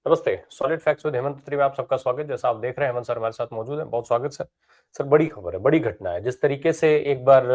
नमस्ते। Solid facts with Hemant Trivedi में आप सबका स्वागत। जैसा आप देख रहे हैं हेमंत सर हमारे साथ मौजूद है। बहुत स्वागत सर। सर बड़ी खबर है, बड़ी घटना है। जिस तरीके से एक बार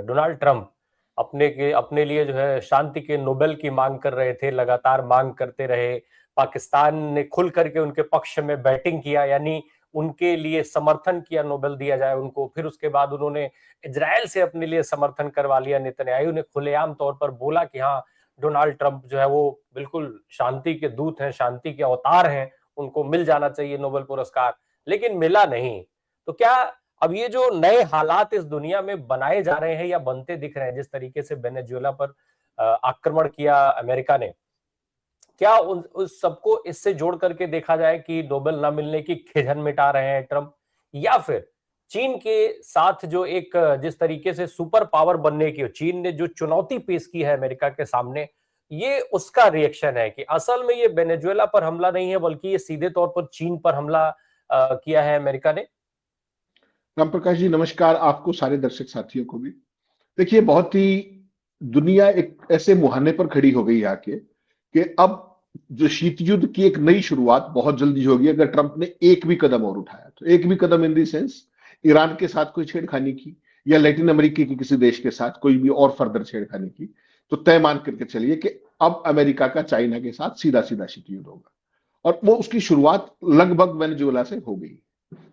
डोनाल्ड ट्रंप अपने लिए जो है शांति के नोबेल की मांग कर रहे थे, लगातार मांग करते रहे। पाकिस्तान ने खुल करके उनके पक्ष में बैटिंग किया, यानी उनके लिए समर्थन किया, नोबेल दिया जाए उनको। फिर उसके बाद उन्होंने इजराइल से अपने लिए समर्थन करवा लिया। नेतन्याहू ने खुलेआम तौर पर बोला कि हाँ, डोनाल्ड ट्रंप जो है वो बिल्कुल शांति के दूत हैं, शांति के अवतार हैं, उनको मिल जाना चाहिए नोबेल पुरस्कार। लेकिन मिला नहीं। तो क्या अब ये जो नए हालात इस दुनिया में बनाए जा रहे हैं या बनते दिख रहे हैं, जिस तरीके से वेनेजुएला पर आक्रमण किया अमेरिका ने, क्या उस सबको इससे जोड़ करके देखा जाए कि नोबेल ना मिलने की खिझन मिटा रहे हैं ट्रंप, या फिर चीन के साथ जो एक जिस तरीके से सुपर पावर बनने की चीन ने जो चुनौती पेश की है अमेरिका के सामने, ये उसका रिएक्शन है कि असल में ये वेनेजुएला पर हमला नहीं है, बल्कि ये सीधे तौर पर चीन पर हमला किया है अमेरिका ने। राम प्रकाश जी नमस्कार, आपको सारे दर्शक साथियों को भी। देखिए, बहुत ही दुनिया एक ऐसे मुहाने पर खड़ी हो गई आके कि अब जो शीत युद्ध की एक नई शुरुआत बहुत जल्दी होगी अगर ट्रंप ने एक भी कदम और उठाया तो। एक भी कदम इन दी सेंस ईरान के साथ कोई छेड़खानी की या लैटिन अमेरिका के किसी देश के साथ कोई भी और फर्दर छेड़खानी की, तो तय मान करके चलिए कि अब अमेरिका का चाइना के साथ सीधा सीधा शीत युद्ध होगा। और वो उसकी शुरुआत लगभग वेनेजुएला से हो गई।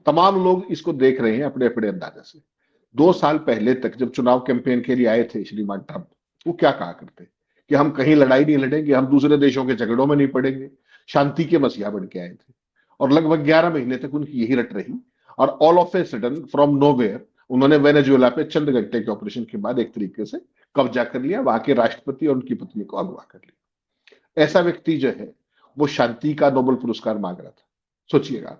तमाम लोग इसको देख रहे हैं अपने अपने अंदाजे से। 2 साल पहले तक जब चुनाव कैंपेन के लिए आए थे श्रीमान ट्रंप, वो क्या कहा करते कि हम कहीं लड़ाई नहीं लड़ेंगे, हम दूसरे देशों के झगड़ों में नहीं पड़ेंगे, शांति के मसीहा बन के आए थे। और लगभग 11 महीने तक उनकी यही रट रही। और all of a sudden from nowhere उन्होंने वेनेजुएला पे चंद घंटे के ऑपरेशन के बाद एक तरीके से कब्जा कर लिया, वहां के राष्ट्रपति और उनकी पत्नी को अगवा कर लिया। ऐसा व्यक्ति जो है वो शांति का नोबेल पुरस्कार मांग रहा था। सोचिएगा,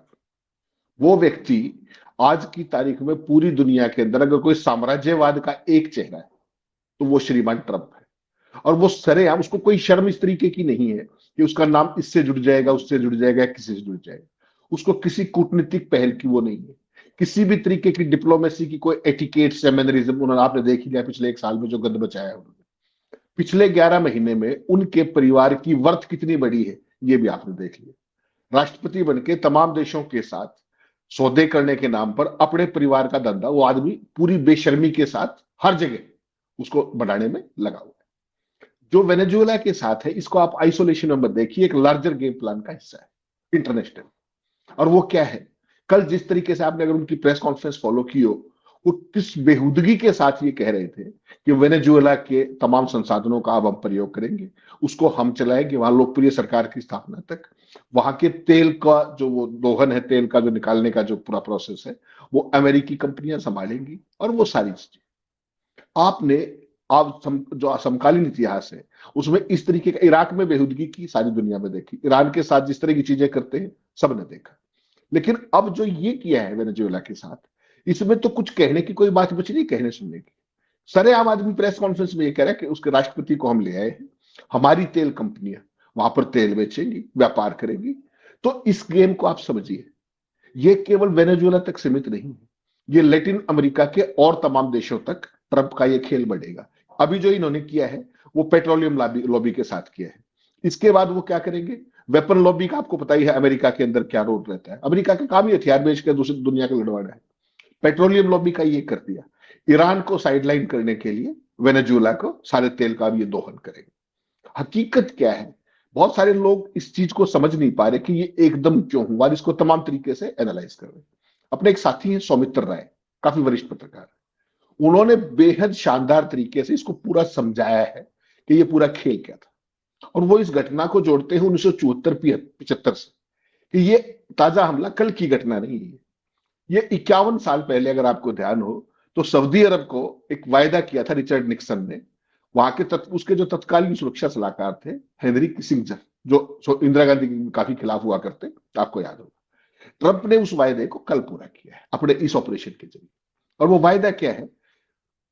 वो व्यक्ति आज की तारीख में पूरी दुनिया के अंदर अगर कोई साम्राज्यवाद का एक चेहरा है तो वो श्रीमान ट्रंप है। और वो सरेआम, उसको कोई शर्म इस तरीके की नहीं है कि उसका नाम इससे जुड़ जाएगा, उससे जुड़ जाएगा, किसी से जुड़ जाएगा। उसको किसी कूटनीतिक पहल की वो नहीं है, किसी भी तरीके की डिप्लोमेसी की कोई एटिकेट या मैनरिज्म उन्होंने, आपने देख ही लिया पिछले 1 साल में जो गंद बचाया उन्होंने। पिछले 11 महीने में उनके परिवार की वर्थ कितनी बड़ी है ये भी आपने देख लिया। राष्ट्रपति बनके तमाम देशों के साथ सौदे करने के नाम पर अपने परिवार का धंधा वो आदमी पूरी बेशर्मी के साथ हर जगह उसको बढ़ाने में लगा हुआ है। जो वेनेजुएला के साथ है, इसको आप आइसोलेशन में मत देखिए, एक लार्जर गेम प्लान का हिस्सा है, इंटरनेशनल। और वो क्या है, कल जिस तरीके से आपने अगर उनकी प्रेस कॉन्फ्रेंस फॉलो की हो, वो किस बेहूदगी के साथ ये कह रहे थे कि वेनेजुएला के तमाम संसाधनों का अब हम प्रयोग करेंगे, उसको हम चलाएंगे वहां लोकप्रिय सरकार की स्थापना तक। वहां के तेल का जो वो दोहन है, तेल का जो निकालने का जो पूरा प्रोसेस है, वो अमेरिकी कंपनियां संभालेंगी। और वो सारी चीजें आपने, जो समकालीन इतिहास है उसमें इस तरीके का इराक में बेहूदगी की सारी दुनिया में देखी, ईरान के साथ जिस तरह की चीजें करते हैं सबने देखा। लेकिन अब जो ये किया है वेनेजुएला के साथ, इसमें तो कुछ कहने की कोई बात बची नहीं, कहने सुनने की। सरेआम आदमी प्रेस कॉन्फ्रेंस में ये कह रहा है कि उसके राष्ट्रपति को हम ले आए हैं, हमारी तेल कंपनियां वहां पर तेल बेचेंगी, व्यापार करेंगी। तो इस गेम को आप समझिए, ये केवल वेनेजुएला तक सीमित नहीं है, ये लैटिन अमेरिका के और तमाम देशों तक ट्रंप का ये खेल बढ़ेगा। अभी जो इन्होंने किया है वो पेट्रोलियम लॉबी लॉबी के साथ किया है। इसके बाद वो क्या करेंगे, वेपन लॉबी का आपको पता ही है अमेरिका के अंदर क्या रोल रहता है। अमेरिका का काम ही हथियार बेच के दूसरी दुनिया का लड़वाना है। पेट्रोलियम लॉबी का ये कर दिया, ईरान को साइडलाइन करने के लिए वेनेजुएला को सारे तेल का भी ये दोहन करेंगे। हकीकत क्या है, बहुत सारे लोग इस चीज को समझ नहीं पा रहे कि ये एकदम क्यों हुआ, और इसको तमाम तरीके से एनालाइज कर रहे हैं। अपने एक साथी हैं सौमित्र राय, काफी वरिष्ठ पत्रकार, उन्होंने बेहद शानदार तरीके से इसको पूरा समझाया है कि ये पूरा खेल क्या था। और वो इस घटना को जोड़ते हैं 1974-75 से, कि ये ताजा हमला कल की घटना नहीं है। ये 51 साल पहले अगर आपको ध्यान हो तो सऊदी अरब को एक वायदा किया था रिचर्ड निक्सन ने। वहां के उसके जो तत्कालीन सुरक्षा सलाहकार थे हेनरी किसिंजर, जो इंदिरा गांधी के काफी खिलाफ हुआ करते, आपको याद होगा। ट्रंप ने उस वायदे को कल पूरा किया है अपने इस ऑपरेशन के जरिए। और वो वायदा क्या है,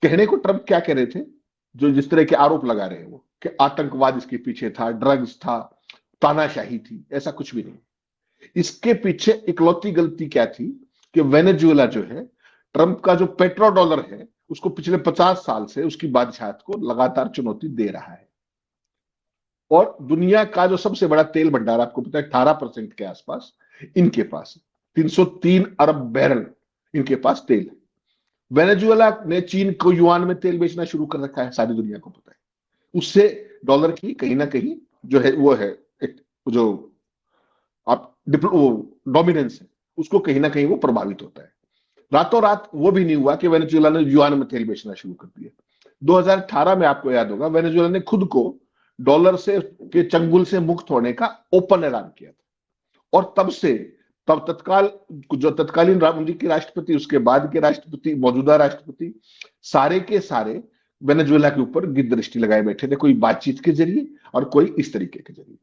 कहने को ट्रंप क्या कह रहे थे, जो जिस तरह के आरोप लगा रहे हैं वो, कि आतंकवाद इसके पीछे था, ड्रग्स था, तानाशाही थी, ऐसा कुछ भी नहीं। इसके पीछे इकलौती गलती क्या थी कि वेनेजुएला जो है, ट्रंप का जो पेट्रो डॉलर है उसको पिछले 50 साल से उसकी बादशाहत को लगातार चुनौती दे रहा है। और दुनिया का जो सबसे बड़ा तेल भंडार आपको पता है 18% के आसपास इनके पास है। 303 अरब बैरल इनके पास तेल है। वेनेजुएला ने चीन को युआन में तेल बेचना शुरू कर रखा है, सारी दुनिया को पता है। उससे डॉलर की कहीं ना कहीं जो है वो है एक जो आप डोमिनेंस है उसको कहीं ना कहीं वो प्रभावित होता है। रातों रात वो भी नहीं हुआ कि वेनेजुएला ने युआन में तेल बेचना शुरू कर दिया। 2018 में आपको याद होगा वेनेजुएला ने खुद को डॉलर से के चंगुल से मुक्त होने का ओपन ऐलान किया था। और तब से तब तत्काल जो तत्कालीन अमेरिकी राष्ट्रपति, उसके बाद के राष्ट्रपति, मौजूदा राष्ट्रपति, सारे के सारे वेनेजुएला के ऊपर गिद्ध दृष्टि लगाए बैठे थे, कोई बातचीत के जरिए और कोई इस तरीके के जरिए।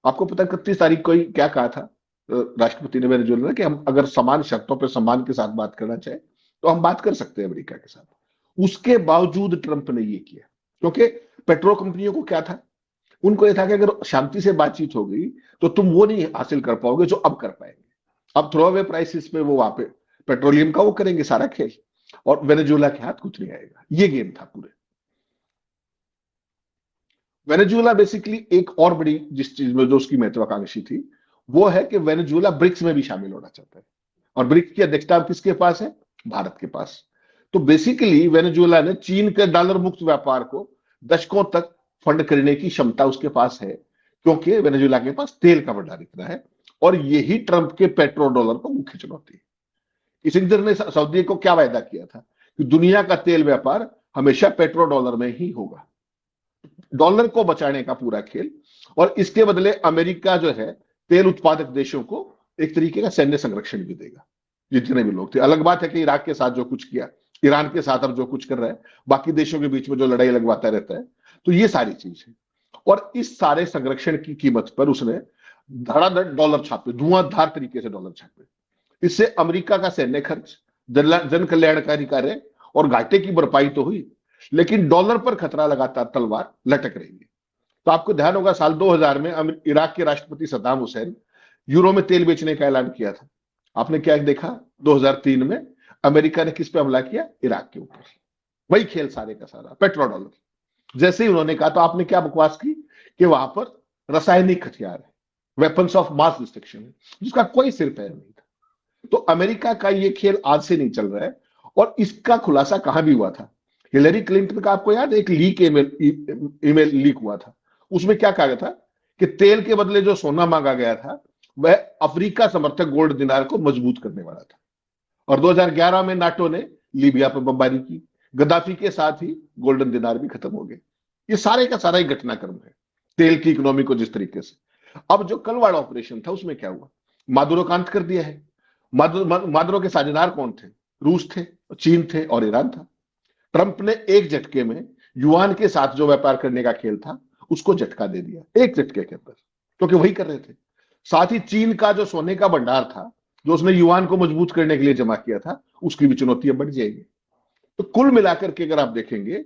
आपको पता है 31 तारीख को ही क्या कहा था राष्ट्रपति ने वेनेजुएला ने कि हम अगर समान शर्तों पर सम्मान के साथ बात करना चाहे तो हम बात कर सकते हैं अमेरिका के साथ। उसके बावजूद ट्रंप ने ये किया, क्योंकि पेट्रो कंपनियों को क्या था, उनको यह था कि अगर शांति से बातचीत हो गई तो तुम वो नहीं हासिल कर पाओगे जो अब कर पाएंगे। अब थ्रो अवे प्राइसेस पे वो वहां पे पेट्रोलियम का वो करेंगे सारा खेल, और वेनेजुएला के हाथ कुछ नहीं आएगा। ये गेम था पूरे। वेनेजुएला बेसिकली एक और बड़ी जिस चीज में जो उसकी महत्वाकांक्षी थी वो है कि वेनेजुएला ब्रिक्स में भी शामिल होना चाहता है। और ब्रिक्स की अध्यक्षता किसके पास है? भारत के पास। तो बेसिकली वेनेजुएला ने चीन के डॉलर मुक्त व्यापार को दशकों तक फंड करने की क्षमता उसके पास है, क्योंकि वेनेजुएला के पास तेल का भंडार इतना है। और यही ट्रंप के पेट्रो डॉलर को मुख्य चुनौती है। किसिंजर ने सऊदी को क्या वायदा किया था कि दुनिया का तेल व्यापार हमेशा पेट्रो डॉलर में ही होगा। डॉलर को बचाने का पूरा खेल। और इसके बदले अमेरिका जो है तेल उत्पादक देशों को एक तरीके का सैन्य संरक्षण भी देगा। जितने भी लोग थे, अलग बात है कि इराक के साथ जो कुछ किया, ईरान के साथ अब जो कुछ कर रहा है, बाकी देशों के बीच में जो लड़ाई लगवाता रहता है, तो ये सारी चीज है। और इस सारे संरक्षण की कीमत पर उसने धड़ाधड़ डॉलर छापे, धुआंधार तरीके से डॉलर छापे। इससे अमेरिका का सैन्य खर्च, जन कल्याणकारी कार्य और घाटे की भरपाई तो हुई, लेकिन डॉलर पर खतरा लगातार तलवार लटक रही है। तो आपको ध्यान होगा साल 2000 में इराक के राष्ट्रपति सद्दाम हुसैन यूरो में तेल बेचने का ऐलान किया था। आपने क्या देखा 2003 में अमेरिका ने किस पे हमला किया? इराक के ऊपर। वही खेल सारे का सारा, पेट्रो डॉलर। जैसे ही उन्होंने कहा तो आपने क्या बकवास की कि वहां पर रासायनिक हथियार है, वेपन्स ऑफ मास डिस्ट्रक्शन है, जिसका कोई सिर पैर नहीं था। तो अमेरिका का ये खेल आज से नहीं चल रहा है। और इसका खुलासा कहां भी हुआ था? हिलरी क्लिंटन का आपको याद है एक लीक ईमेल लीक हुआ था। उसमें क्या कहा गया था कि तेल के बदले जो सोना मांगा गया था वह अफ्रीका समर्थक गोल्ड दिनार को मजबूत करने वाला था। और 2011 में नाटो ने लीबिया पर बमबारी की, गद्दाफी के साथ ही गोल्डन दिनार भी खत्म हो गए। ये सारे का सारा ही घटनाक्रम है तेल की इकोनॉमी को जिस तरीके से। अब जो कल वाला ऑपरेशन था उसमें क्या हुआ? मादुरो का अंत कर दिया है। मादुरो के साझेदार कौन थे? रूस थे, चीन थे और ईरान था। ट्रंप ने एक झटके में युआन के साथ जो व्यापार करने का खेल था उसको झटका दे दिया, एक झटके के अंदर, क्योंकि वही कर रहे थे। साथ ही चीन का जो सोने का भंडार था जो उसने युआन को मजबूत करने के लिए जमा किया था, उसकी भी चुनौतियां बढ़ जाएगी। तो कुल मिलाकर के अगर आप देखेंगे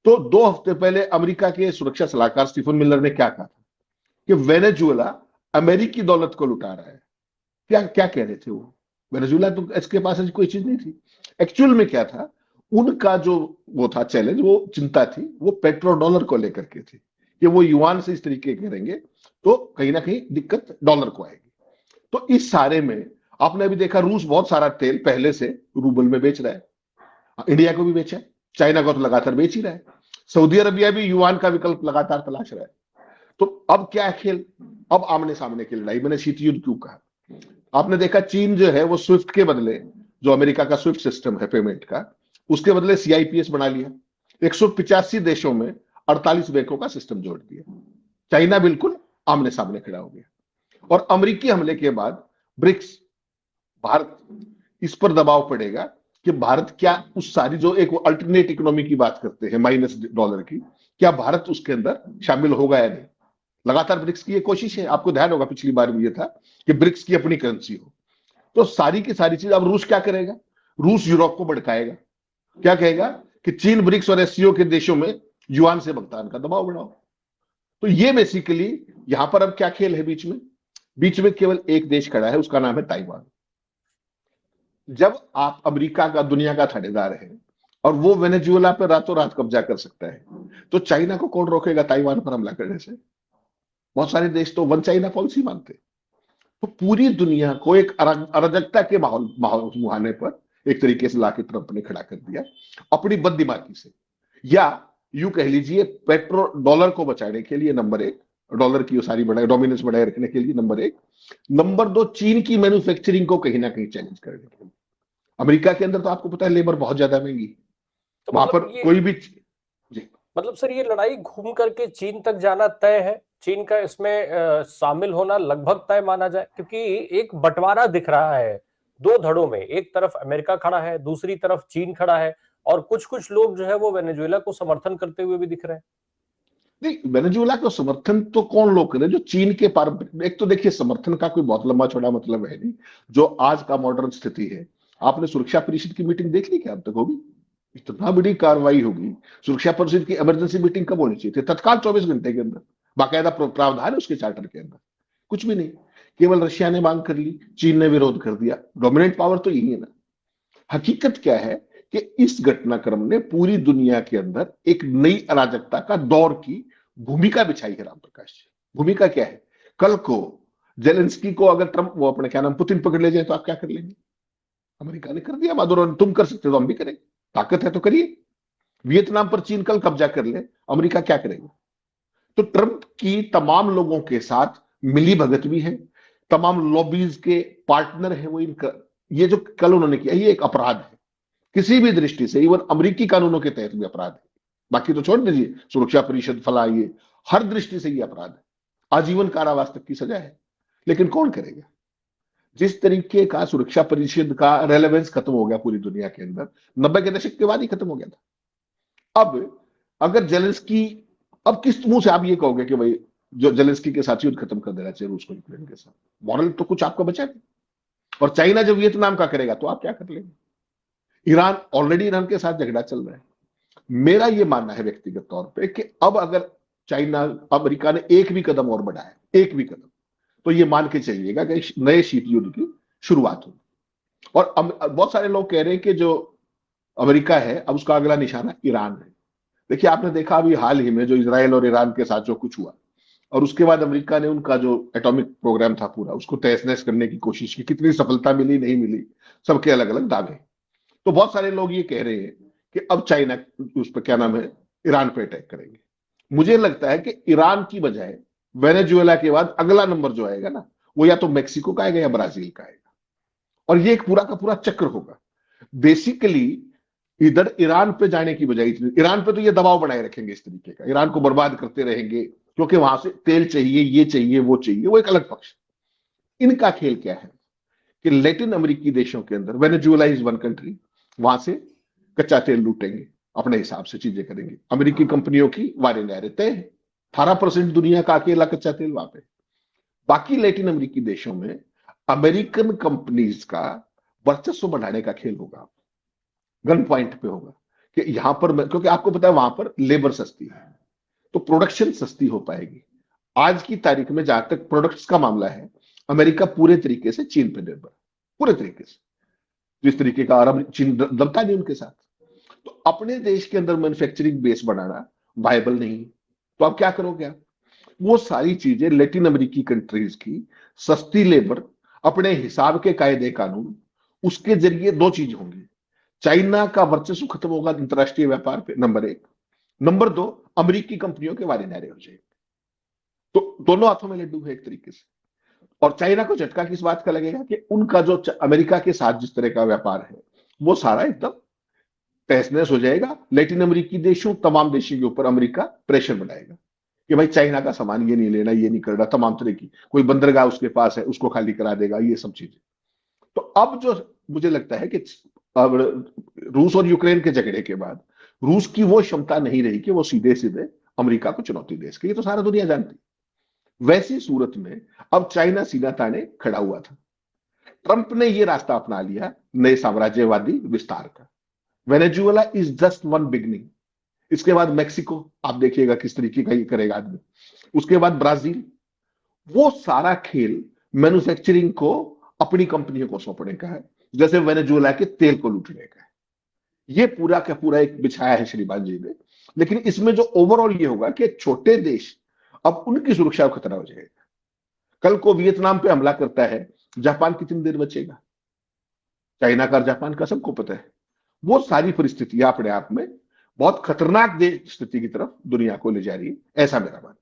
तो 2 हफ्ते पहले अमेरिका के सुरक्षा सलाहकार स्टीफन मिलर ने क्या कहा था कि वेनेजुएला अमेरिकी दौलत को लुटा रहा है। क्या क्या कह रहे थे वो? वेनेजुएला तो इसके पास ऐसी कोई चीज नहीं थी। एक्चुअल में क्या था, उनका जो वो था चैलेंज, वो चिंता थी, वो पेट्रो डॉलर को लेकर के थी कि वो युआन से इस तरीके करेंगे तो कहीं ना कहीं दिक्कत डॉलर को आएगी। तो इस सारे में आपने अभी देखा रूस बहुत सारा तेल पहले से रूबल में बेच रहा है, इंडिया को भी बेचा है, चाइना को तो लगातार बेच ही रहा है, सऊदी अरबिया भी युआन का विकल्प लगातार तलाश रहा है। तो अब क्या है खेल? अब आमने सामने की लड़ाई। मैंने शीत युद्ध क्यों कहा? आपने देखा चीन जो है वो स्विफ्ट के बदले, जो अमेरिका का स्विफ्ट सिस्टम है पेमेंट का, उसके बदले सीआईपीएस बना लिया। 185 देशों में 48 बैंकों का सिस्टम जोड़ दिया। चाइना बिल्कुल आमने सामने खड़ा हो गया। और अमेरिकी हमले के बाद ब्रिक्स, भारत, इस पर दबाव पड़ेगा कि भारत क्या उस सारी जो एक अल्टरनेट इकोनॉमी की बात करते हैं माइनस डॉलर की, क्या भारत उसके अंदर शामिल होगा या नहीं। लगातार ब्रिक्स की ये कोशिश है। आपको ध्यान होगा पिछली बार भी ये था कि ब्रिक्स की अपनी करेंसी हो। तो सारी की सारी चीज, अब रूस क्या करेगा? रूस यूरोप को भड़काएगा। क्या कहेगा कि चीन, ब्रिक्स और एससीओ के देशों में युआन से भुगतान का दबाव बढ़ाओ। तो ये बेसिकली यहां पर अब क्या खेल है बीच में? बीच में केवल एक देश खड़ा है, उसका नाम है ताइवान। जब आप अमेरिका का दुनिया का थानेदार है और वो वेनेजुएला पर रातों रात कब्जा कर सकता है, तो चाइना को कौन रोकेगा ताइवान पर हमला करने से? बहुत सारे देश तो वन चाइना पॉलिसी मानते हैं। तो पूरी दुनिया को एक अराजकता के मुहाने पर एक तरीके से लाके ट्रंप ने खड़ा कर दिया अपनी बददिमागी से, या यूं कह लीजिए पेट्रो डॉलर को बचाने के लिए नंबर एक, डॉलर की सारी बढ़ाए डोमिनेंस बढ़ाए रखने के लिए नंबर एक, नंबर दो चीन की मैन्युफैक्चरिंग को कहीं ना कहीं चैलेंज करने के लिए। अमेरिका के अंदर तो आपको पता है लेबर बहुत ज्यादा महंगी, तो वहां पर मतलब ये कोई भी जी। मतलब सर ये लड़ाई घूम करके चीन तक जाना तय है, चीन का इसमें शामिल होना लगभग तय माना जाए, क्योंकि एक बंटवारा दिख रहा है दो धड़ों में, एक तरफ अमेरिका खड़ा है, दूसरी तरफ चीन खड़ा है, और कुछ कुछ लोग जो है वो वेनेजुएला को समर्थन करते हुए भी दिख रहे हैं। नहीं, वेनेजुएला को समर्थन तो कौन लोग करे जो चीन के पार, एक तो देखिए समर्थन का कोई बहुत लंबा चौड़ा मतलब है नहीं, जो आज का मॉडर्न स्थिति है। आपने सुरक्षा परिषद की मीटिंग देख ली क्या अब तक होगी? इतना बड़ी कार्रवाई होगी, सुरक्षा परिषद की इमरजेंसी मीटिंग कब होनी चाहिए थी? तत्काल 24 घंटे के अंदर, बाकायदा प्रावधान है उसके चार्टर के अंदर, कुछ भी नहीं। केवल रशिया ने मांग कर ली, चीन ने विरोध कर दिया। डोमिनेंट पावर तो यही है ना। हकीकत क्या है कि इस घटनाक्रम ने पूरी दुनिया के अंदर एक नई अराजकता का दौर की भूमिका बिछाई है। राम प्रकाश जी, भूमिका क्या है? कल को जेलेंस्की को अगर ट्रंप वो अपने क्या नाम पुतिन पकड़ ले जाए तो आप क्या कर लेंगे? अमेरिका ने कर दिया, मादुरो ने, तुम कर सकते हो तो हम भी करेंगे, ताकत है तो करिए। वियतनाम पर चीन कल कब्जा कर ले, अमेरिका क्या करेगा? तो ट्रंप की तमाम लोगों के साथ मिली भगत भी है, तमाम लॉबीज के पार्टनर है वो इनका। ये जो कल उन्होंने किया ये एक अपराध है किसी भी दृष्टि से, इवन अमेरिकी कानूनों के तहत भी अपराध है। बाकी तो छोड़ दीजिए, सुरक्षा परिषद फला, ये हर दृष्टि से ये अपराध है, आजीवन कारावास तक की सजा है। लेकिन कौन करेगा? जिस तरीके का सुरक्षा परिषद का रेलेवेंस खत्म हो गया पूरी दुनिया के अंदर, 90 के दशक के बाद ही खत्म हो गया था। अब अगर जेलेंस्की, अब किस मुंह से आप ये कहोगे कि भाई जो जेलेंस्की के साथ युद्ध खत्म कर देना चाहिए रूस को यूक्रेन के साथ? मॉरल तो कुछ आपका बचा नहीं। और चाइना जब वियतनाम का करेगा तो आप क्या कर लेंगे? ईरान, ऑलरेडी ईरान के साथ झगड़ा चल रहा है। मेरा यह मानना है व्यक्तिगत तौर पे कि अब अगर चाइना, अमेरिका ने एक भी कदम और बढ़ाया, एक भी कदम, तो ये मान के चलिएगा कि नए शीत युद्ध की शुरुआत होगी। और बहुत सारे लोग कह रहे हैं कि जो अमेरिका है अब उसका अगला निशाना ईरान है। देखिए आपने देखा अभी हाल ही में जो इजराइल और ईरान के साथ जो कुछ हुआ, और उसके बाद अमेरिका ने उनका जो एटॉमिक प्रोग्राम था पूरा उसको तहस नहस करने की कोशिश की। कितनी सफलता मिली नहीं मिली, सबके अलग अलग दावे। तो बहुत सारे लोग ये कह रहे हैं कि अब चाइना उस पर क्या नाम है, ईरान पे अटैक करेंगे। मुझे लगता है कि ईरान की बजाय वेनेजुएला के बाद अगला नंबर जो आएगा ना, वो या तो मेक्सिको का आएगा या ब्राजील का आएगा। और ये एक पूरा का पूरा चक्र होगा। बेसिकली इधर ईरान पे जाने की बजाय, ईरान पे तो ये दबाव बनाए रखेंगे इस तरीके का, ईरान को बर्बाद करते रहेंगे क्योंकि वहां से तेल चाहिए, ये चाहिए, वो चाहिए, वो एक अलग पक्ष। इनका खेल क्या है कि लेटिन अमेरिकी देशों के अंदर, वेनेजुएला इज वन कंट्री, वहां से कच्चा तेल लूटेंगे, अपने हिसाब से चीजें करेंगे। अमेरिकी कंपनियों की वारे न्यारे तय है, 18% दुनिया का अकेला कच्चा तेल वहां पे। बाकी लेटिन अमेरिकी देशों में अमेरिकन कंपनीज का वर्चस्व बढ़ाने का खेल होगा, गन पॉइंट पे होगा कि यहां पर, क्योंकि आपको पता है वहां पर लेबर सस्ती है तो प्रोडक्शन सस्ती हो पाएगी। आज की तारीख में जहां तक प्रोडक्ट्स का मामला है, अमेरिका पूरे तरीके से चीन पर निर्भर, पूरे तरीके से। जिस तरीके का अरब चीन दबता नहीं उनके साथ, तो अपने देश के अंदर मैन्युफैक्चरिंग बेस बनाना वायबल नहीं। तो आप क्या करोगे? आप वो सारी चीजें लेटिन अमेरिकी कंट्रीज की सस्ती लेबर, अपने हिसाब के कायदे कानून, उसके जरिए दो चीज होंगी। चाइना का वर्चस्व खत्म होगा अंतरराष्ट्रीय व्यापार पे, नंबर एक। नंबर दो, अमेरिकी कंपनियों के वारे नारे हो जाएंगे। तो दोनों हाथों में लड्डू है एक तरीके से। और चाइना को झटका किस बात का लगेगा कि उनका जो अमेरिका के साथ जिस तरह का व्यापार है वो सारा एकदम तहस नहस हो जाएगा। लेटिन अमेरिकी देशों, तमाम देशों के ऊपर अमेरिका प्रेशर बनाएगा कि भाई चाइना का सामान ये नहीं लेना, ये नहीं करना, तमाम तरह की, कोई बंदरगाह उसके पास है उसको खाली करा देगा, ये सब चीजें। तो अब जो मुझे लगता है कि अब रूस और यूक्रेन के झगड़े के बाद रूस की वो क्षमता नहीं रही कि वो सीधे सीधे अमेरिका को चुनौती दे सके, ये तो सारा दुनिया जानती। वैसी सूरत में अब चाइना सीना ताने खड़ा हुआ था। ट्रंप ने ये रास्ता अपना लिया नए साम्राज्यवादी विस्तार का। Venezuela is just one beginning. इसके बाद मेक्सिको, आप देखिएगा किस तरीके का ये करेगा आदमी। उसके बाद ब्राजील। वो सारा खेल मैन्युफैक्चरिंग को अपनी कंपनियों को सौंपने का है, जैसे वेनेजुएला के तेल को लूटने का है। ये पूरा का पूरा एक बिछाया है श्रीमान जी ने। लेकिन इसमें जो ओवरऑल ये होगा कि छोटे देश अब उनकी सुरक्षा को खतरा हो जाएगा। कल को वियतनाम पे हमला करता है, जापान कितनी देर बचेगा? चाइना का और जापान का सबको पता है। वो सारी परिस्थितियां अपने आप में बहुत खतरनाक स्थिति की तरफ दुनिया को ले जा रही है, ऐसा मेरा मानना है।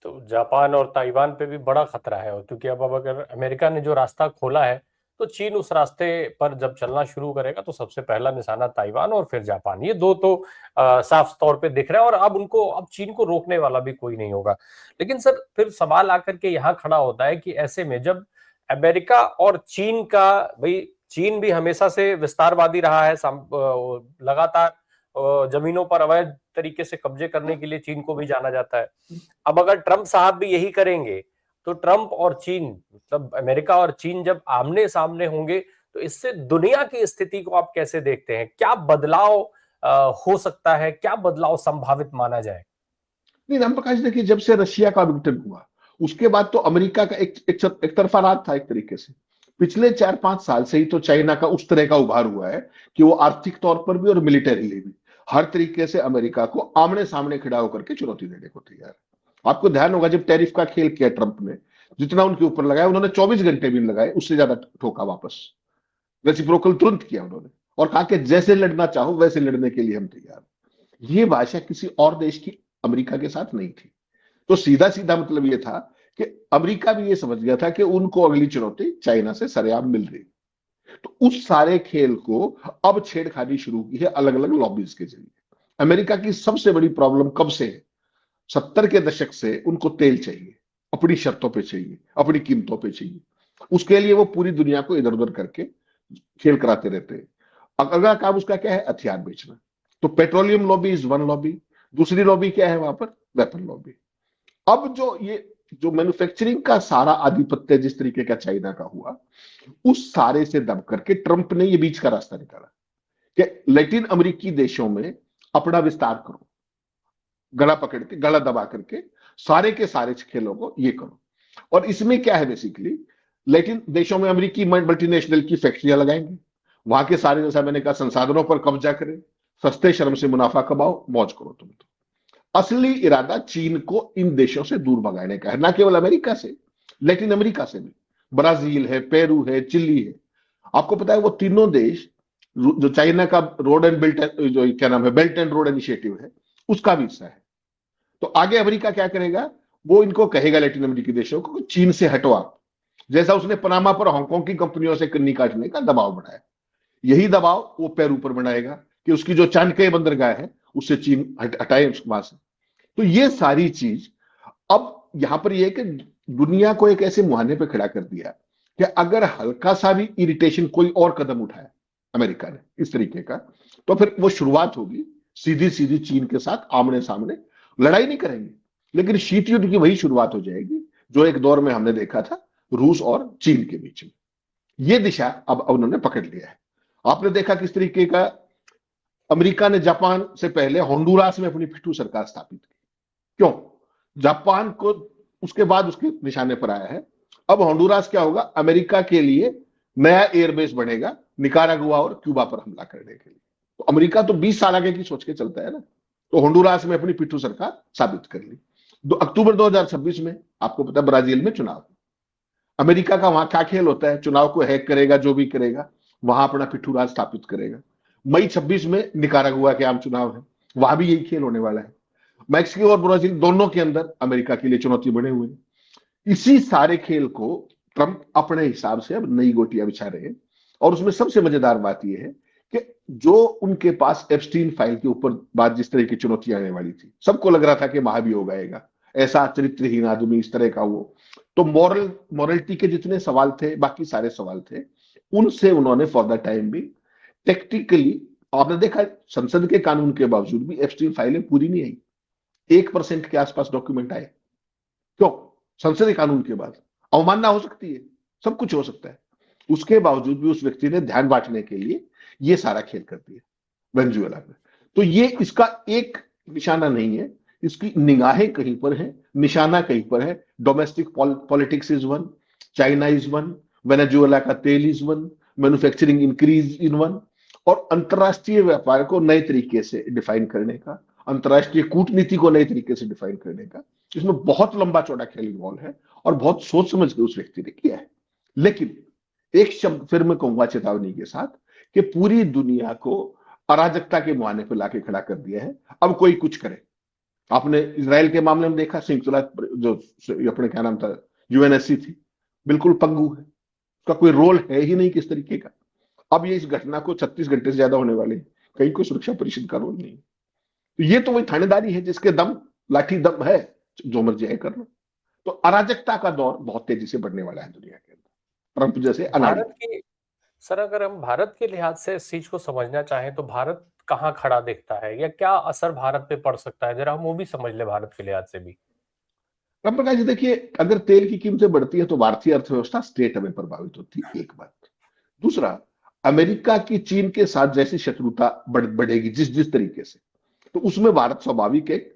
तो जापान और ताइवान पे भी बड़ा खतरा है, क्योंकि अब अगर अमेरिका ने जो रास्ता खोला है तो चीन उस रास्ते पर जब चलना शुरू करेगा तो सबसे पहला निशाना ताइवान और फिर जापान, ये दो तो साफ तौर पे दिख रहे हैं। और अब चीन को रोकने वाला भी कोई नहीं होगा। लेकिन सर फिर सवाल आकर के यहाँ खड़ा होता है कि ऐसे में जब अमेरिका और चीन का, भाई चीन भी हमेशा से विस्तारवादी रहा है, लगातार जमीनों पर अवैध तरीके से कब्जे करने के लिए चीन को भी जाना जाता है। अब अगर ट्रंप साहब भी यही करेंगे तो ट्रंप और चीन, मतलब अमेरिका और चीन जब आमने सामने होंगे तो इससे दुनिया की स्थिति को आप कैसे देखते हैं? क्या बदलाव हो सकता है? क्या बदलाव संभावित माना जाए? नहीं राम प्रकाश, देखिए जब से रशिया का विघटन हुआ उसके बाद तो अमेरिका का एक तरफा राज था एक तरीके से। पिछले 4-5 साल से ही तो चाइना का उस तरह का उभार हुआ है कि वो आर्थिक तौर पर भी और मिलिटरीली भी हर तरीके से अमेरिका को आमने सामने खड़ा होकर के चुनौती देने को तैयार है। आपको ध्यान होगा जब टैरिफ का खेल किया ट्रंप ने, जितना उनके ऊपर लगाया उन्होंने 24 घंटे भी नहीं लगाए, उससे ज्यादा ठोका वापस। रेसिप्रोकल तुरंत किया उन्होंने और कहा कि जैसे लड़ना चाहो वैसे लड़ने के लिए हम तैयार हैं। ये भाषा किसी और देश की अमेरिका के साथ नहीं थी। तो सीधा सीधा मतलब ये था कि अमेरिका भी ये समझ गया था कि उनको अगली चुनौती चाइना से सरेआम मिल रही। तो उस सारे खेल को अब छेड़खानी शुरू की है अलग अलग लॉबीज के जरिए। अमेरिका की सबसे बड़ी प्रॉब्लम कब से है? 70 के दशक से उनको तेल चाहिए, अपनी शर्तों पे चाहिए, अपनी कीमतों पे चाहिए। उसके लिए वो पूरी दुनिया को इधर उधर करके खेल कराते रहते हैं। अगला काम उसका क्या है? हथियार बेचना। तो petroleum lobby is one lobby, दूसरी लॉबी क्या है वहां पर? Weapon lobby. अब जो मैन्युफैक्चरिंग का सारा आधिपत्य जिस तरीके का चाइना का हुआ, उस सारे से दब करके ट्रंप ने ये बीच का रास्ता निकाला कि लैटिन अमेरिकी देशों में अपना विस्तार करो, गला पकड़ के, गला दबा करके सारे के सारे खेलों को ये करो। और इसमें क्या है? बेसिकली लैटिन देशों में अमेरिकी मल्टीनेशनल की फैक्ट्रियां लगाएंगे, वहां के सारे, जैसा मैंने कहा, संसाधनों पर कब्जा करें, सस्ते श्रम से मुनाफा कमाओ, मौज करो तुम। तो असली इरादा चीन को इन देशों से दूर भगाने का है, ना केवल अमेरिका से, लैटिन अमेरिका से भी। ब्राजील है, पेरू है, चिली है। आपको पता है वो तीनों देश जो चाइना का रोड एंड बेल्ट, जो क्या नाम है, बेल्ट एंड रोड इनिशिएटिव है, उसका भी हिस्सा है। तो आगे अमेरिका क्या करेगा? वो इनको कहेगा लैटिन अमेरिकी देशों को चीन से हटो आप, जैसा उसने पनामा पर हांगकांग की कंपनियों से कन्नी काटने का दबाव बढ़ाया। यही दबाव वो पेरू पर बनाएगा कि उसकी जो चाणक्य बंदरगाह है उससे चीन हटाए वहां से। तो ये सारी चीज अब यहां पर यह है कि दुनिया को एक ऐसे मुहाने पे खड़ा कर दिया कि अगर हल्का सा भी इरिटेशन, कोई और कदम उठाया अमेरिका ने इस तरीके का, तो फिर वो शुरुआत होगी सीधी सीधी चीन के साथ आमने सामने। लड़ाई नहीं करेंगे, लेकिन शीत युद्ध की वही शुरुआत हो जाएगी जो एक दौर में हमने देखा था रूस और चीन के बीच में। ये दिशा अब उन्होंने पकड़ लिया है। आपने देखा किस तरीके का अमेरिका ने जापान से पहले होंडुरास में अपनी पिट्ठू सरकार स्थापित की। क्यों? जापान को उसके बाद उसके निशाने पर आया है। अब होंडुरास क्या होगा? अमेरिका के लिए नया एयरबेस बनेगा निकारागुआ और क्यूबा पर हमला करने के लिए। तो अमेरिका तो 20 साल आगे की सोच के चलता है ना। तो होंडुरास में अपनी पिट्ठू सरकार साबित कर ली। अक्टूबर 2026 में आपको पता है ब्राजील में चुनाव। अमेरिका का वहां क्या खेल होता है? चुनाव को हैक करेगा, जो भी करेगा वहां अपना पिट्ठू राज स्थापित करेगा। मई 26 में निकारागुआ के आम चुनाव है, वहां भी यही खेल होने वाला है। मैक्सिको और ब्राजील दोनों के अंदर अमेरिका के लिए चुनौती बने हुए हैं। इसी सारे खेल को ट्रंप अपने हिसाब से अब नई गोटियां बिछा रहे हैं। और उसमें सबसे मजेदार बात यह है कि जो उनके पास एप्स्टीन फाइल के ऊपर बात, जिस तरह की चुनौतियां आने वाली थी, सबको लग रहा था कि महाभियोग आएगा, ऐसा चरित्रहीन आदमी, इस तरह का वो। तो मॉरलिटी के जितने सवाल थे, बाकी सारे सवाल थे, उनसे उन्होंने फॉर द टाइम भी टेक्टिकली, आपने देखा संसद के कानून के बावजूद भी एप्स्टीन फाइलें पूरी नहीं आई। 1% के आसपास डॉक्यूमेंट आए। क्यों? संसदीय कानून के बाद अवमानना हो सकती है, सब कुछ हो सकता है। उसके बावजूद भी उस व्यक्ति ने ध्यान बांटने के लिए ये सारा खेल कर दिया वेनेजुएला में। तो ये इसका एक निशाना नहीं है, इसकी निगाहें कहीं पर है, निशाना कहीं पर है। Domestic politics is one, China is one, Venezuela का तेल is one, manufacturing increase in one, और अंतरराष्ट्रीय व्यापार को नए तरीके से डिफाइन करने का, अंतर्राष्ट्रीय कूटनीति को नए तरीके से डिफाइन करने का, इसमें बहुत लंबा चौड़ा खेल इन्वॉल्व है और बहुत सोच समझ के उस व्यक्ति ने किया है। लेकिन एक शब्द फिर मैं कहूंगा चेतावनी के साथ कि पूरी दुनिया को अराजकता के मुहाने पर लाके खड़ा कर दिया है, अब कोई कुछ करे। आपने इसराइल के मामले में देखा, संयुक्त राष्ट्र जो अपने क्या नाम था, यूएनएससी थी, बिल्कुल पंगु है, उसका कोई रोल है ही नहीं किस तरीके का। अब ये इस घटना को 36 घंटे से ज्यादा होने वाले हैं, कहीं कोई सुरक्षा परिषद का रोल नहीं। तो ये तो वही थानेदारी है जिसके दम लाठी दम है, जो मर्जी है करना। तो अराजकता का दौर बहुत तेजी से बढ़ने वाला है दुनिया के अंदर, ट्रंप जैसे अनाड़ी। भारत की सर, अगर हम भारत के लिहाज से इस चीज को समझना चाहें तो भारत कहाँ खड़ा दिखता है, या क्या असर भारत पे पड़ सकता है, जरा हम वो भी समझ ले भारत के लिहाज से भी। राम प्रकाश जी देखिए, अगर तेल की कीमतें बढ़ती है तो भारतीय अर्थव्यवस्था स्टेट में प्रभावित होती है, एक बात। दूसरा, अमेरिका की चीन के साथ जैसी शत्रुता बढ़ेगी जिस जिस तरीके से, तो उसमें भारत स्वाभाविक एक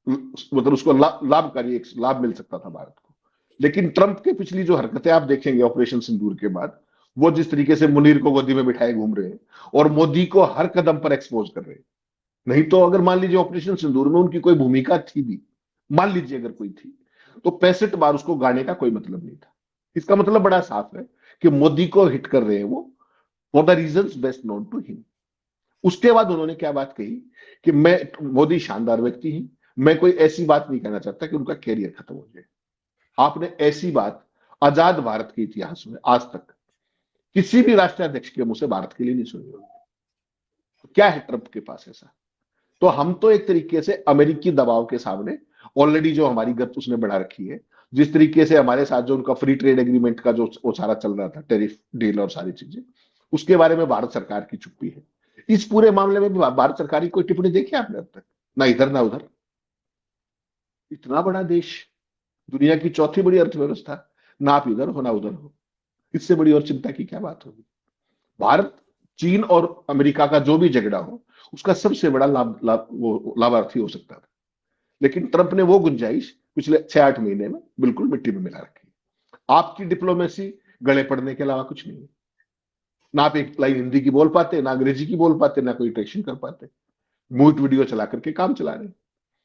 मतलब उसको लाभकारी एक लाभ मिल सकता था भारत को। लेकिन ट्रंप के पिछली जो हरकतें आप देखेंगे ऑपरेशन सिंदूर के बाद, वो जिस तरीके से मुनीर को गोदी में बिठाए घूम रहे हैं और मोदी को हर कदम पर एक्सपोज कर रहे हैं। नहीं तो अगर मान लीजिए ऑपरेशन सिंदूर में उनकी कोई भूमिका थी भी, मान लीजिए अगर कोई थी, तो 65 बार उसको गाने का कोई मतलब नहीं था। इसका मतलब बड़ा साफ है कि मोदी को हिट कर रहे हैं वो for the reasons best known to him. उसके बाद उन्होंने क्या बात कही कि मैं, मोदी शानदार व्यक्ति हैं, मैं कोई ऐसी बात नहीं कहना चाहता कि उनका कैरियर खत्म हो जाए। आपने ऐसी बात आजाद भारत के इतिहास में आज तक किसी भी राष्ट्राध्यक्ष के मुंह से भारत के लिए नहीं सुनी होगी। तो क्या है ट्रंप के पास ऐसा? तो हम तो एक तरीके से अमेरिकी दबाव के सामने ऑलरेडी जो हमारी गत उसने बढ़ा रखी है, जिस तरीके से हमारे साथ जो उनका फ्री ट्रेड एग्रीमेंट का जो वो सारा चल रहा था, टेरिफ डील और सारी चीजें, उसके बारे में भारत सरकार की चुप्पी है। इस पूरे मामले में भी भारत सरकार की कोई टिप्पणी देखी आपने अब तक? ना इधर ना उधर। इतना बड़ा देश, दुनिया की चौथी बड़ी अर्थव्यवस्था, ना आप इधर हो ना उधर हो, इससे बड़ी और चिंता की क्या बात होगी? भारत, चीन और अमेरिका का जो भी झगड़ा हो, उसका सबसे बड़ा लाभार्थी हो सकता था। लेकिन ट्रंप ने वो गुंजाइश पिछले 6-8 महीने में बिल्कुल मिट्टी में मिला रखी है। आपकी डिप्लोमेसी गले पड़ने के अलावा कुछ नहीं है। ना आप एक लाइन हिंदी की बोल पाते, ना अंग्रेजी की बोल पाते, ना कोई ट्रेक्शन कर पाते, म्यूट वीडियो चला करके काम चला रहे।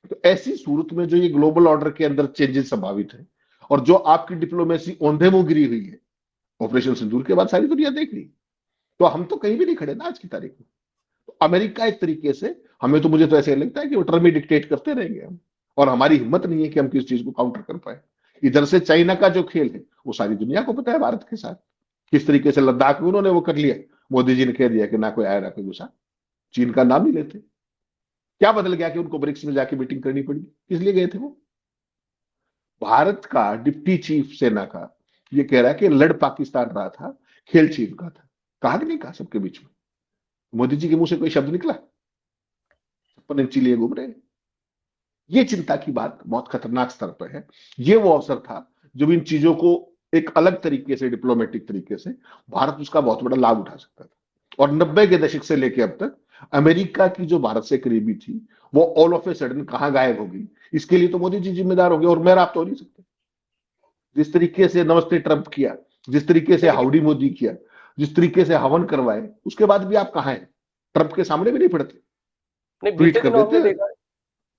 तो ऐसी सूरत में जो ये ग्लोबल ऑर्डर के अंदर चेंजेस संभावित है और जो आपकी डिप्लोमेसी औंधे मुंह गिरी हुई है ऑपरेशन सिंदूर के बाद, सारी दुनिया देख रही, तो हम तो कहीं भी नहीं खड़े ना आज की तारीख में। तो अमेरिका एक तरीके से, हमें तो, मुझे तो ऐसे लगता है कि वो टर्म ही डिक्टेट करते रहेंगे हम, और हमारी हिम्मत नहीं है कि हम किस चीज को काउंटर कर पाए। इधर से चाइना का जो खेल है वो सारी दुनिया को पता है भारत के साथ, किस तरीके से लद्दाख में उन्होंने वो कर लिया। मोदी जी ने कह दिया कि ना कोई आया ना कोई गुस्सा, चीन का नाम ही लेते। क्या बदल गया कि उनको ब्रिक्स में जाके मीटिंग करनी पड़ी? किस लिए गए थे वो? भारत का डिप्टी चीफ सेना का ये कह रहा है कि लड़ पाकिस्तान रहा था, खेल चीन का था। कहा कि नहीं कहा सबके बीच में? मोदी जी के मुंह से कोई शब्द निकला? 56 इंची लिए घूम रहे। ये चिंता की बात बहुत खतरनाक स्तर पर है। ये वो अवसर था जब इन चीजों को एक अलग तरीके से, डिप्लोमेटिक तरीके से भारत उसका बहुत बड़ा लाभ उठा सकता था। और 90 के दशक से लेकर अब तक अमेरिका की जो भारत से करीबी थी, वो ऑल ऑफ ए सडन कहां गायब हो गई? इसके लिए तो मोदी जी जिम्मेदार होंगे, और मेरा आप तो हो नहीं सकते। जिस तरीके से नमस्ते ट्रंप किया, जिस तरीके से नहीं, लेकिन हाउडी मोदी किया, जिस तरीके से हवन करवाए, उसके बाद भी आप कहां हैं? ट्रंप के सामने भी नहीं पड़ते, नहीं, ट्वीट कर देते हैं।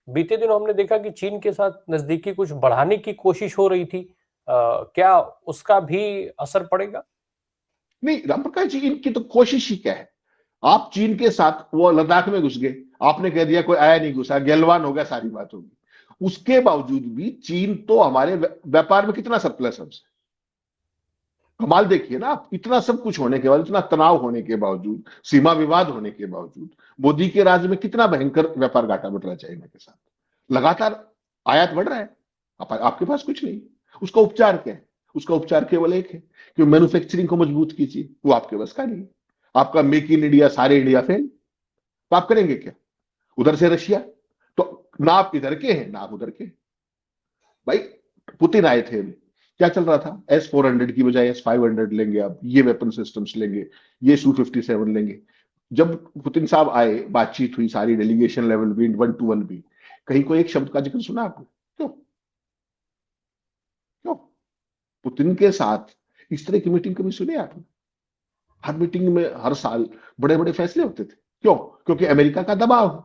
बीते दिनों हमने देखा कि चीन के साथ नजदीकी कुछ बढ़ाने की कोशिश हो रही थी। क्या उसका भी असर पड़ेगा? नहीं रामप्रकाश जी, इनकी तो कोशिश ही क्या है? आप चीन के साथ वो लद्दाख में घुस गए, आपने कह दिया कोई आया नहीं घुसा, गैलवान हो गया, सारी बात होगी। उसके बावजूद भी चीन तो हमारे व्यापार में कितना सरप्लस हमसे। कमाल देखिए ना आप, इतना सब कुछ होने के बाद, इतना तनाव होने के बावजूद, सीमा विवाद होने के बावजूद, मोदी के राज्य में कितना भयंकर व्यापार घाटा बढ़ रहा है चाइना के साथ। लगातार आयात बढ़ रहा है, आपके पास कुछ नहीं। उसका उपचार क्या है? उसका उपचार केवल एक है कि मैन्युफैक्चरिंग को मजबूत कीजिए, वो आपके बस का नहीं। आपका मेक इन इंडिया, सारे इंडिया फेल, तो आप करेंगे क्या? उधर से रशिया, तो ना आप इधर के हैं ना आप उधर के। भाई, पुतिन आए थे अभी, क्या चल रहा था? S-400 की बजाय S-500 लेंगे, आप ये वेपन सिस्टम्स लेंगे, ये Su-57 लेंगे। जब पुतिन साहब आए, बातचीत हुई, सारी डेलीगेशन लेवल भी, 1-to-1 भी, कहीं कोई एक शब्द का जिक्र सुना आपने? क्यों? क्यों? पुतिन के साथ इस तरह की मीटिंग कभी सुनी आपने? हर मीटिंग में हर साल बड़े बड़े फैसले होते थे। क्यों? क्योंकि अमेरिका का दबाव है।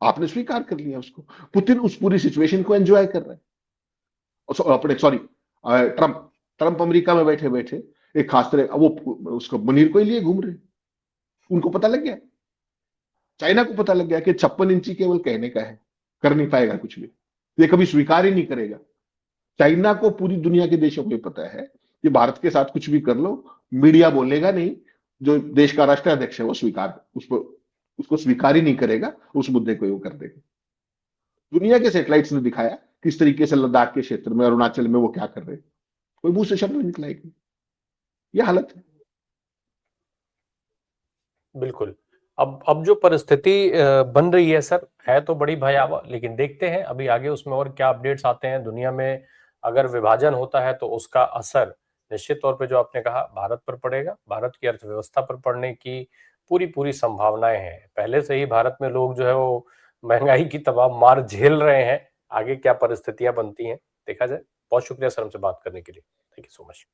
आपने स्वीकार कर लिया उसको। पुतिन उस पूरी सिचुएशन को एंजॉय कर रहे हैं। अपने सॉरी, ट्रंप ट्रंप अमेरिका में बैठे बैठे एक खास तरह वो उसको मुनीर को ही लिए घूम रहे। उनको पता लग गया, चाइना को पता लग गया कि 56 इंची केवल कहने का है, कर नहीं पाएगा कुछ भी, ये कभी स्वीकार ही नहीं करेगा। चाइना को पूरी दुनिया के देशों को पता है कि भारत के साथ कुछ भी कर लो, मीडिया बोलेगा नहीं, जो देश का राष्ट्राध्यक्ष है वो स्वीकार उसको स्वीकार ही नहीं करेगा, उस मुद्दे को वो कर देगा। दुनिया के सैटेलाइट्स ने दिखाया किस तरीके से लद्दाख के क्षेत्र में, अरुणाचल में वो क्या कर रहे हैं, कोई मुंह से शब्द नहीं निकला है। ये हालत है। बिल्कुल। अब जो परिस्थिति बन रही है सर, है तो बड़ी भयावह, लेकिन देखते हैं अभी आगे उसमें और क्या अपडेट्स आते हैं। दुनिया में अगर विभाजन होता है तो उसका असर निश्चित तौर पे जो आपने कहा भारत पर पड़ेगा, भारत की अर्थव्यवस्था पर पड़ने की पूरी संभावनाएं हैं। पहले से ही भारत में लोग जो है वो महंगाई की तमाम मार झेल रहे हैं। आगे क्या परिस्थितियां बनती हैं देखा जाए। बहुत शुक्रिया सर हमसे बात करने के लिए। Thank you so much.